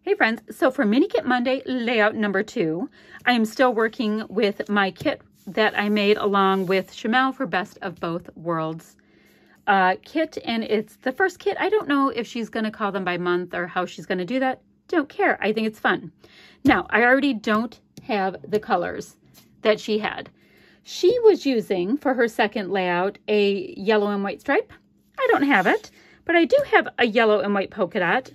Hey friends, so for Mini Kit Monday layout number 2, I am still working with my kit that I made along with Shimelle for Best of Both Worlds kit, and it's the first kit. I don't know if she's going to call them by month or how she's going to do that. Don't care. I think it's fun. Now, I already don't have the colors that she had. She was using, for her second layout, a yellow and white stripe. I don't have it, but I do have a yellow and white polka dot.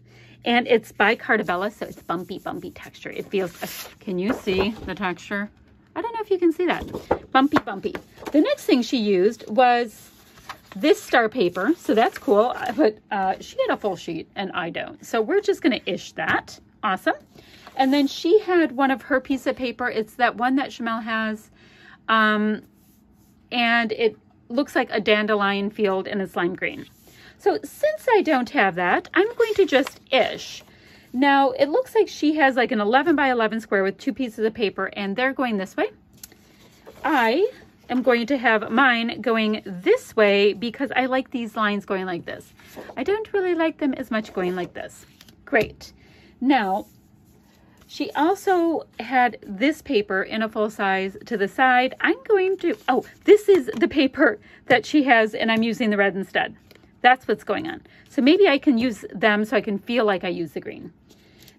And it's by Cartabella, so it's bumpy texture. It feels, can you see the texture? I don't know if you can see that. Bumpy. The next thing she used was this star paper, so that's cool. But she had a full sheet, and I don't. So we're just going to ish that. Awesome. And then she had one of her piece of paper. It's that one that Shimelle has. And it looks like a dandelion field in a slime green. So since I don't have that, I'm going to just ish. Now, it looks like she has like an 11 by 11 square with 2 pieces of paper, and they're going this way. I am going to have mine going this way because I like these lines going like this. I don't really like them as much going like this. Great. Now, she also had this paper in a full size to the side. I'm going to, oh, this is the paper that she has, and I'm using the red instead. That's what's going on. So maybe I can use them so I can feel like I use the green.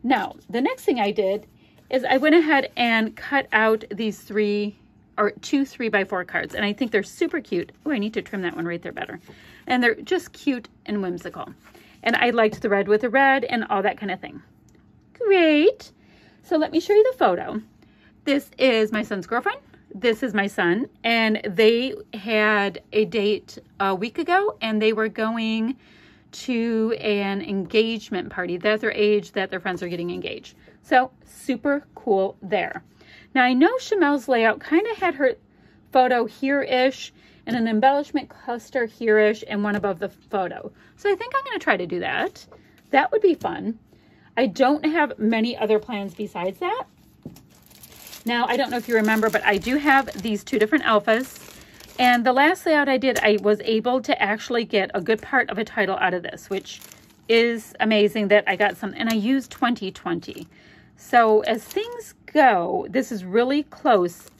Now, the next thing I did is I went ahead and cut out these 2 3x4 cards. And I think they're super cute. Oh, I need to trim that one right there better. And they're just cute and whimsical. And I liked the red with the red and all that kind of thing. Great. So let me show you the photo. This is my son's girlfriend. This is my son, and they had a date a week ago, and they were going to an engagement party. That's their age that their friends are getting engaged. So super cool there. Now I know Shimelle's layout kind of had her photo here-ish and an embellishment cluster here-ish and one above the photo. So I think I'm going to try to do that. That would be fun. I don't have many other plans besides that. Now, I don't know if you remember, but I do have these 2 different alphas. And the last layout I did, I was able to actually get a good part of a title out of this, which is amazing that I got some. And I used 2020. So as things go, this is really close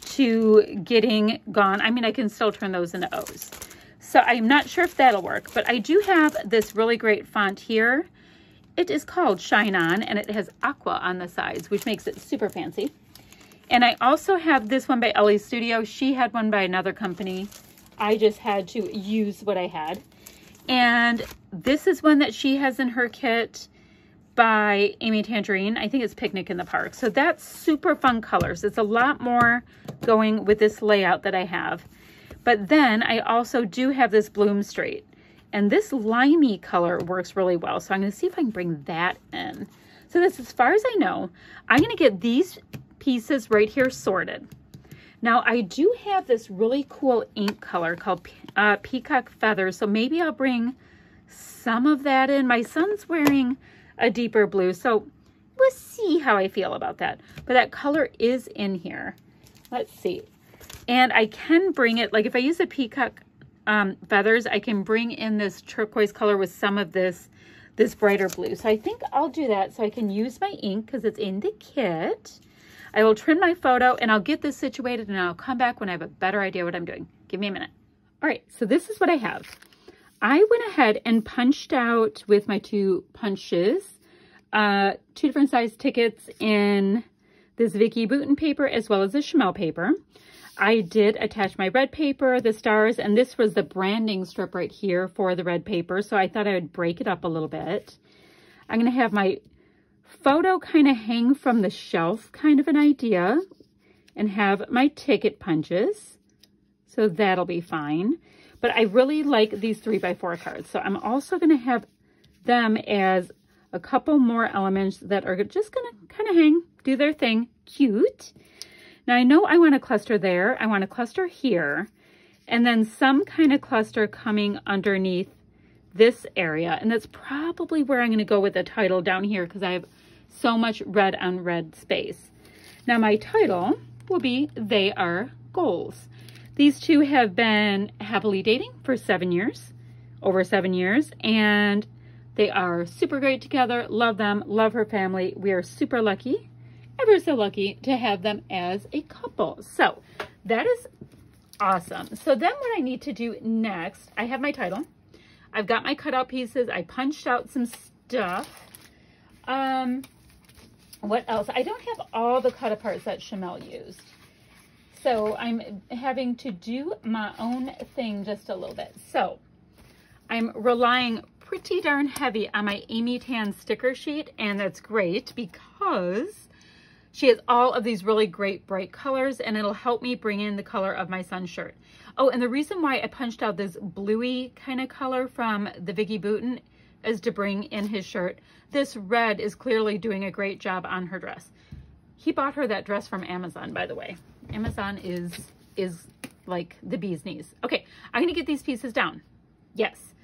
to getting gone. I mean, I can still turn those into O's. So I'm not sure if that'll work, but I do have this really great font here. It is called Shine On, and it has aqua on the sides, which makes it super fancy. And I also have this one by Ellie's Studio. She had one by another company. I just had to use what I had. And this is one that she has in her kit by Amy Tangerine. I think it's Picnic in the Park. So that's super fun colors. It's a lot more going with this layout that I have. But then I also do have this Bloom Straight. And this limey color works really well. So I'm going to see if I can bring that in. So this, as far as I know, I'm going to get these pieces right here sorted. Now I do have this really cool ink color called Peacock Feathers, so maybe I'll bring some of that in. My son's wearing a deeper blue, so we'll see how I feel about that. But that color is in here. Let's see. And I can bring it, like if I use the Peacock Feathers, I can bring in this turquoise color with some of this brighter blue. So I think I'll do that so I can use my ink because it's in the kit. I will trim my photo and I'll get this situated and I'll come back when I have a better idea what I'm doing. Give me a minute. All right, so this is what I have. I went ahead and punched out with my 2 punches, 2 different size tickets in this Vicky Bouton paper as well as the Shimelle paper. I did attach my red paper, the stars, and this was the branding strip right here for the red paper. So I thought I would break it up a little bit. I'm going to have my photo kind of hang from the shelf, kind of an idea, and have my ticket punches. So that'll be fine. But I really like these 3x4 cards. So I'm also going to have them as a couple more elements that are just going to kind of hang, do their thing. Cute. Now I know I want a cluster there. I want a cluster here. And then some kind of cluster coming underneath this area. And that's probably where I'm going to go with the title down here because I have so much red on red space. Now my title will be They Are Goals. These 2 have been happily dating for 7 years, over 7 years, and They are super great together. Love them. Love her family. We are super lucky, ever so lucky, to have them as a couple. So that is awesome. So then what I need to do next, I have my title. I've got my cutout pieces. I punched out some stuff. What else? I don't have all the cut aparts that Shimelle used. So I'm having to do my own thing just a little bit. So I'm relying pretty darn heavy on my Amy Tan sticker sheet, and that's great because she has all of these really great bright colors, and it'll help me bring in the color of my son's shirt. Oh, and the reason why I punched out this bluey kind of color from the Vicki Boutin is to bring in his shirt. This red is clearly doing a great job on her dress. He bought her that dress from Amazon, by the way. Amazon is like the bee's knees. Okay, I'm gonna get these pieces down. Yes.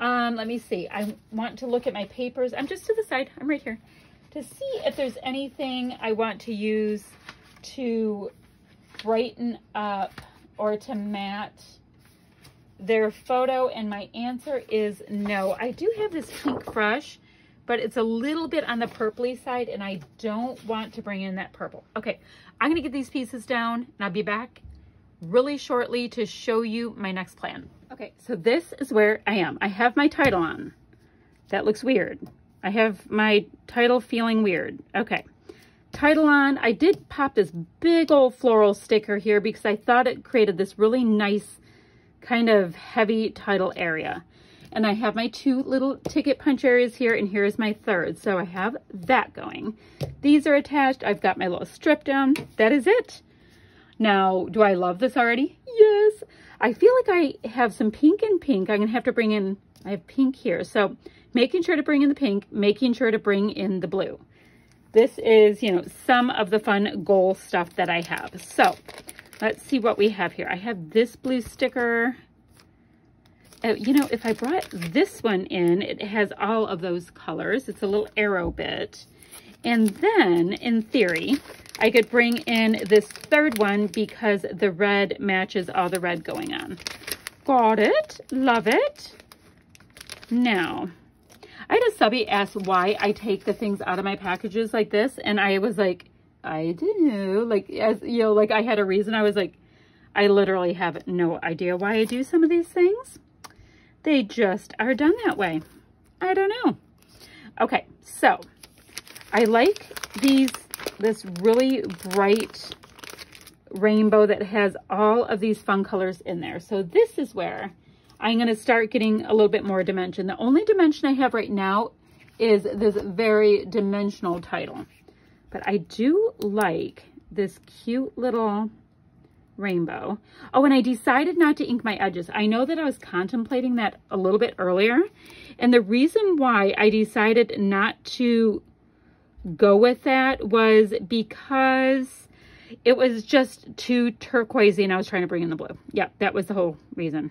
Let me see. I want to look at my papers. I'm just to the side. I'm right here. To see if there's anything I want to use to brighten up or to match their photo, and my answer is no. I do have this pink brush, but it's a little bit on the purpley side, and I don't want to bring in that purple. Okay, I'm gonna get these pieces down, and I'll be back really shortly to show you my next plan. Okay, so this is where I am. I have my title on. That looks weird. I have my title feeling weird. Okay, title on. I did pop this big old floral sticker here because I thought it created this really nice kind of heavy title area. And I have my two little ticket punch areas here, and here's my third. So I have that going. These are attached. I've got my little strip down. That is it. Now, do I love this already? Yes. I feel like I have some pink and pink. I'm going to have to bring in, I have pink here. So making sure to bring in the pink, making sure to bring in the blue. This is, you know, some of the fun goal stuff that I have. So let's see what we have here. I have this blue sticker. You know, if I brought this one in, it has all of those colors. It's a little arrow bit. And then, in theory, I could bring in this third one because the red matches all the red going on. Got it. Love it. Now, I had a subby ask why I take the things out of my packages like this. And I was like, I don't know. Like, as you know, like I had a reason. I was like, I literally have no idea why I do some of these things. They just are done that way. I don't know. Okay, so I like this really bright rainbow that has all of these fun colors in there. So this is where I'm going to start getting a little bit more dimension. The only dimension I have right now is this very dimensional title. But I do like this cute little rainbow. Oh, and I decided not to ink my edges. I know that I was contemplating that a little bit earlier. And the reason why I decided not to go with that was because it was just too turquoisey and I was trying to bring in the blue. Yeah, that was the whole reason.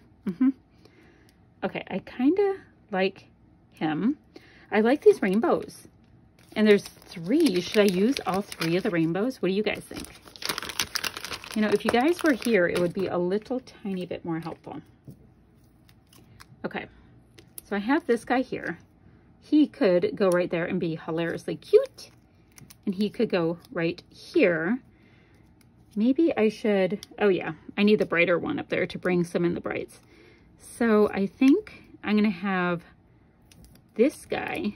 Okay, I kind of like him. I like these rainbows. And there's 3. Should I use all 3 of the rainbows? What do you guys think? You know, if you guys were here, it would be a little tiny bit more helpful. Okay, so I have this guy here. He could go right there and be hilariously cute. And he could go right here. Maybe I should, oh yeah, I need the brighter one up there to bring some in the brights. So I think I'm gonna have this guy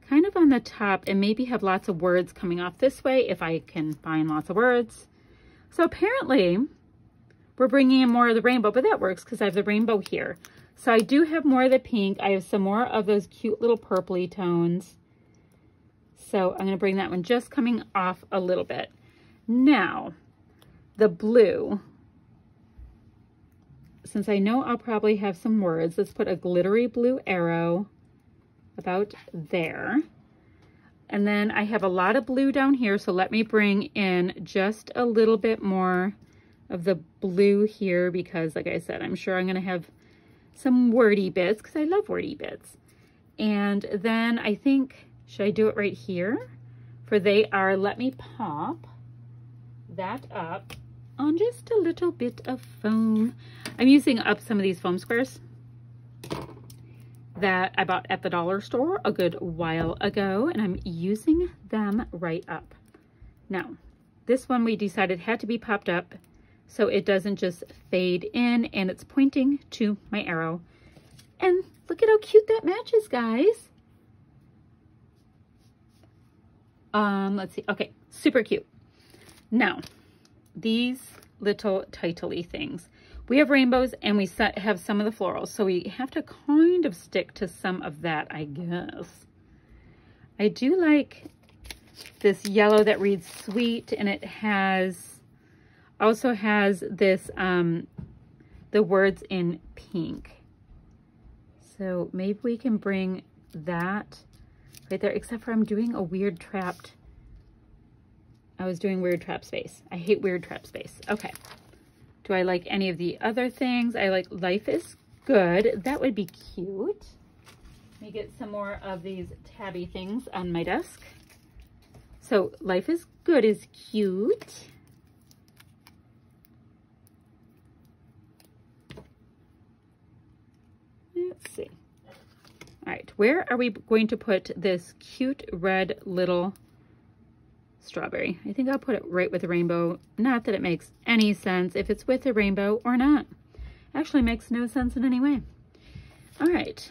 kind of on the top and maybe have lots of words coming off this way if I can find lots of words. So apparently we're bringing in more of the rainbow, but that works because I have the rainbow here. So I do have more of the pink. I have some more of those cute little purpley tones. So I'm going to bring that one just coming off a little bit. Now, the blue. Since I know I'll probably have some words, let's put a glittery blue arrow about there. And then I have a lot of blue down here, so let me bring in just a little bit more of the blue here because, like I said, I'm sure I'm going to have some wordy bits because I love wordy bits. And then I think, should I do it right here? For they are, let me pop that up on just a little bit of foam. I'm using up some of these foam squares. that I bought at the dollar store a good while ago, and I'm using them right up. Now, this one we decided had to be popped up so it doesn't just fade in, and it's pointing to my arrow. And look at how cute that matches, guys. Let's see. Okay, super cute. Now, these little title-y things. We have rainbows and we have some of the florals, so we have to kind of stick to some of that, I guess. I do like this yellow that reads sweet, and it also has this, the words in pink. So maybe we can bring that right there, except for I'm doing a weird trapped. I was doing weird trap space. I hate weird trap space. Okay. Do I like any of the other things? I like Life is Good. That would be cute. Let me get some more of these tabby things on my desk. So Life is Good is cute. Let's see. All right, where are we going to put this cute red little strawberry? I think I'll put it right with the rainbow. Not that it makes any sense if it's with a rainbow or not. Actually makes no sense in any way. All right,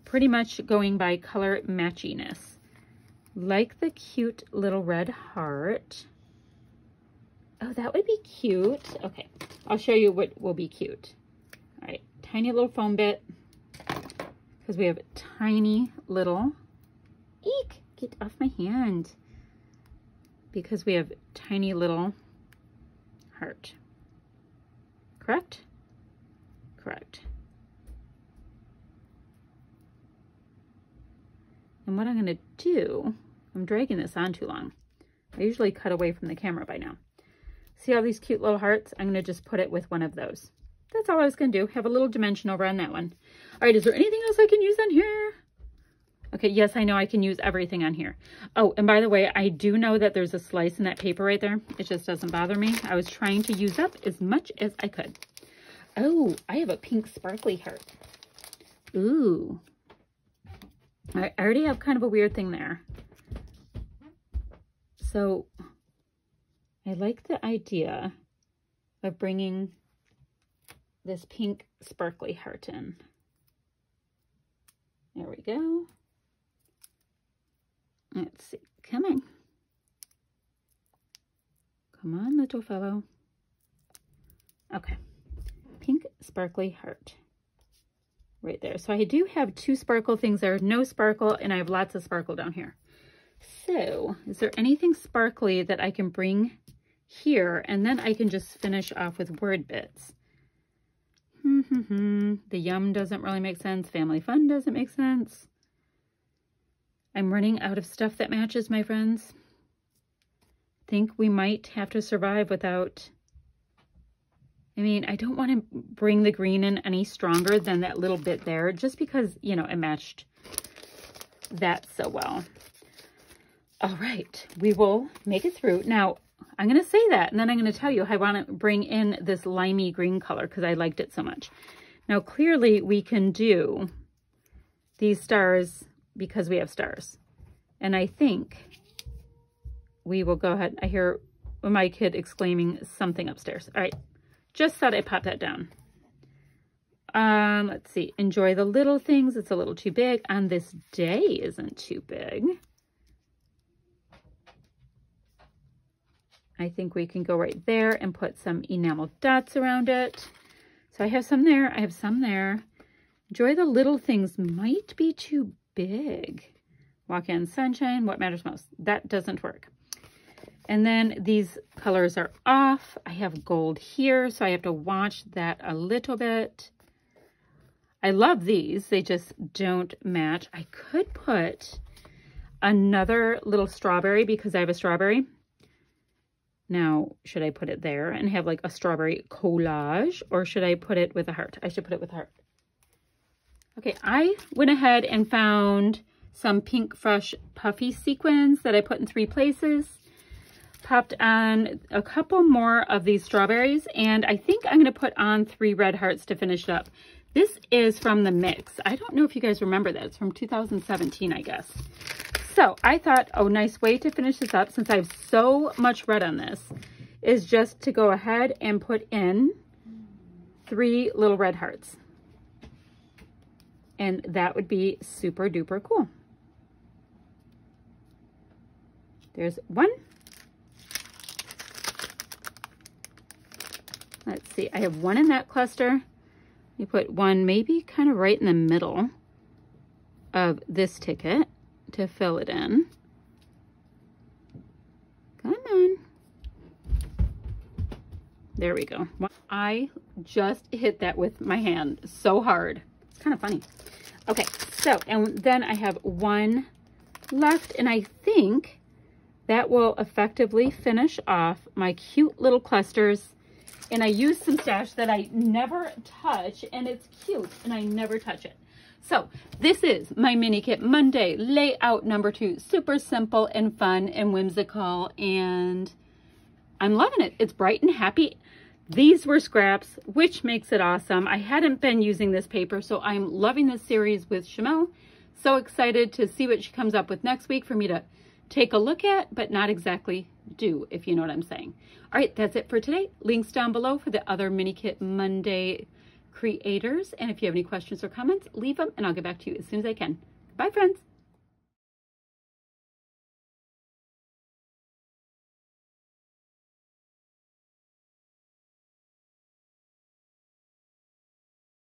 pretty much going by color matchiness. Like the cute little red heart. Oh, that would be cute. Okay, I'll show you what will be cute. All right, tiny little foam bit, because we have tiny little, eek, get off my hand. Because we have tiny little heart. Correct? Correct. And what I'm going to do, I'm dragging this on too long. I usually cut away from the camera by now. See all these cute little hearts? I'm going to just put it with one of those. That's all I was going to do. Have a little dimension over on that one. All right, is there anything else I can use on here? Okay, yes, I know I can use everything on here. Oh, and by the way, I do know that there's a slice in that paper right there. It just doesn't bother me. I was trying to use up as much as I could. Oh, I have a pink sparkly heart. Ooh. I already have kind of a weird thing there. So I like the idea of bringing this pink sparkly heart in. There we go. Let's see. Come on. Come on, little fellow. Okay. Pink sparkly heart. Right there. So I do have two sparkle things there. No sparkle, and I have lots of sparkle down here. So is there anything sparkly that I can bring here? And then I can just finish off with word bits. The yum doesn't really make sense. Family fun doesn't make sense. I'm running out of stuff that matches, my friends. Think we might have to survive without... I mean, I don't want to bring the green in any stronger than that little bit there, just because, you know, it matched that so well. All right, we will make it through. Now, I'm going to say that, and then I'm going to tell you I want to bring in this limey green color because I liked it so much. Now, clearly, we can do these stars because we have stars. And I think we will go ahead. I hear my kid exclaiming something upstairs. All right, just thought I'd pop that down. Let's see. Enjoy the little things. It's a little too big. On this day isn't too big. I think we can go right there and put some enamel dots around it. So I have some there. I have some there. Enjoy the little things might be too big. Walk in sunshine. What matters most? That doesn't work. And then these colors are off. I have gold here, so I have to watch that a little bit. I love these. They just don't match. I could put another little strawberry because I have a strawberry. Now, should I put it there and have like a strawberry collage, or should I put it with a heart? I should put it with a heart. Okay, I went ahead and found some pink fresh puffy sequins that I put in 3 places. Popped on a couple more of these strawberries, and I think I'm going to put on 3 red hearts to finish it up. This is from the mix. I don't know if you guys remember that. It's from 2017, I guess. So I thought a nice way to finish this up, since I have so much red on this, is just to go ahead and put in 3 little red hearts. And that would be super duper cool. There's 1. Let's see, I have 1 in that cluster. You put 1 maybe kind of right in the middle of this ticket to fill it in. Come on. There we go. I just hit that with my hand so hard. It's kind of funny. Okay, so, and then I have 1 left, and I think that will effectively finish off my cute little clusters. And I used some stash that I never touch, and it's cute, and I never touch it. So this is my mini kit Monday layout number 2. Super simple and fun and whimsical, and I'm loving it. It's bright and happy. These were scraps, which makes it awesome. I hadn't been using this paper, so I'm loving this series with Shimelle. So excited to see what she comes up with next week for me to take a look at, but not exactly do, if you know what I'm saying. All right, that's it for today. Links down below for the other mini kit Monday creators. And if you have any questions or comments, leave them and I'll get back to you as soon as I can. Bye, friends.